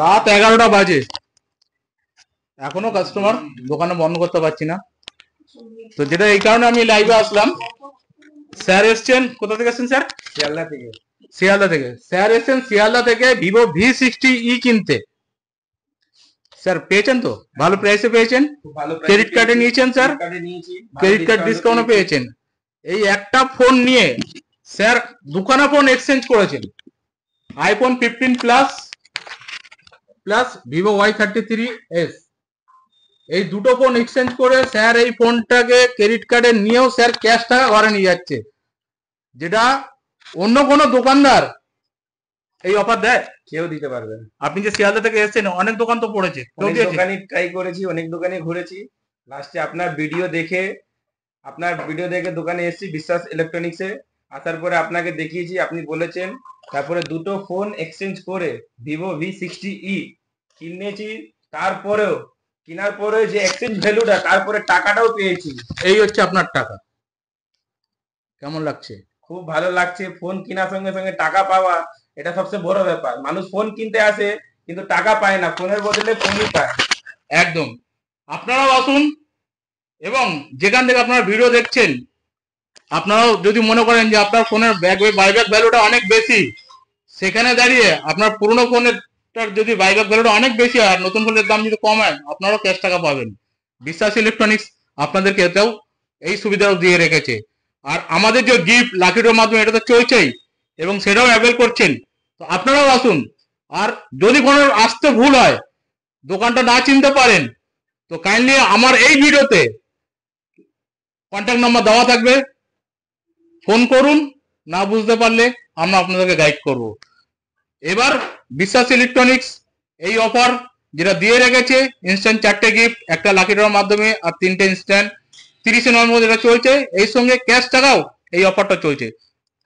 রাত 11টা বাজে, এখনো কাস্টমার, দোকানে বন্ধ করতে পারছি না। তো যেটা এই কারণে আমি লাইভে আসলাম। স্যার এসছেন, কোথা থেকে এসছেন স্যার? শিয়ালদা থেকে। শিয়ালদা থেকে স্যার এসছেন, শিয়ালদা থেকে ভিভো V60e কিনতে। স্যার পেয়েছেন তো? ভালো প্রাইসে পেয়েছেন? ক্রেডিট কার্ডে নিয়েছেন স্যার? ক্রেডিট কার্ড ডিসকাউন্টও পেয়েছেন। এই একটা ফোন নিয়ে স্যার দুখানা ফোন এক্সচেঞ্জ করেছেন, iPhone 15 plus plus Vivo Y33s। এই দুটো ফোন এক্সচেঞ্জ করে স্যার এই ফোনটাকে ক্রেডিট কার্ডে নিয়েও স্যার ক্যাশ টাকা ঘরে নিয়ে যাচ্ছে, যেটা অন্য কোনো দোকানদার এই অফার দেয়? কেউ দিতে পারবে না। আপনি যে শিয়ালদা থেকে এসেছেন, অনেক দোকান তো পড়েছে, অনেক দোকানে ট্রাই করেছি, অনেক দোকানে ঘুরেছি, লাস্টে আপনার ভিডিও দেখে দোকানে এসেছি বিশ্বাস ইলেকট্রনিক্সে। আসার পরে আপনাকে দেখিয়েছি, আপনি বলেছেন, তারপরে দুটো ফোন এক্সচেঞ্জ করে ভিভো V60e কিনেছি। তারপরেও কেনার পরে যে এক্সচেঞ্জ ভ্যালুটা, তারপরে টাকাটাও পেয়েছি। এই হচ্ছে আপনার টাকা। কেমন লাগছে? খুব ভালো লাগছে। ফোন কেনার সঙ্গে সঙ্গে টাকা পাওয়া, এটা সবচেয়ে বড় ব্যাপার। মানুষ ফোন কিনতে আসে কিন্তু টাকা পায় না, ফোনের বদলে ফোনই পায়। একদম। আপনারাও আসুন, এবং যেখান থেকে আপনারা ভিডিও দেখছেন, আপনারাও যদি মনে করেন যে আপনার ফোনের বাইব্যাক ভ্যালুটা অনেক বেশি, সেখানে দাঁড়িয়ে আপনার পুরোনো ফোনের যদি বাইব্যাক ভ্যালুটা অনেক বেশি হয় আর নতুন ফোনের দাম যদি কম হয়, আপনারাও ক্যাশ টাকা পাবেন। বিশ্বাস ইলেকট্রনিক্স আপনাদেরকে এতেও এই সুবিধাও দিয়ে রেখেছে। আর আমাদের যে গিফট লাকি ড্রর মাধ্যমে, এটা তো চলছেই, এবং সেটাও অ্যাভেল করছেন। তো আপনারাও আসুন। আর যদি কোনো আসতে ভুল হয়, দোকানটা না চিনতে পারেন, তো কাইন্ডলি আমার এই ভিডিওতে কন্ট্যাক্ট নাম্বার দেওয়া থাকবে, ফোন করুন। না বুঝতে পারলে আমরা আপনাদেরকে গাইড করব। এবার বিশ্বাস ইলেকট্রনিক্স এই অফার যেটা দিয়ে রেখেছে, ইনস্ট্যান্ট 4টে গিফট, একটা লাকি ড্রর মাধ্যমে আর 3টে ইনস্ট্যান্ট, 30 নভেম্বর যেটা চলছে, এই সঙ্গে ক্যাশ টাকাও এই অফারটা চলছে।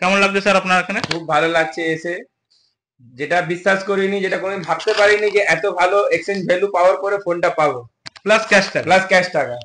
কেমন লাগছে স্যার আপনার এখানে? খুব ভালো লাগছে এসে। যেটা বিশ্বাস করিনি, যেটা কোনোদিন ভাবতে পারিনি যে এত ভালো এক্সচেঞ্জ ভ্যালু পাওয়ার পরে ফোনটা পাবো, প্লাস ক্যাশ টাকা। প্লাস ক্যাশ টাকা।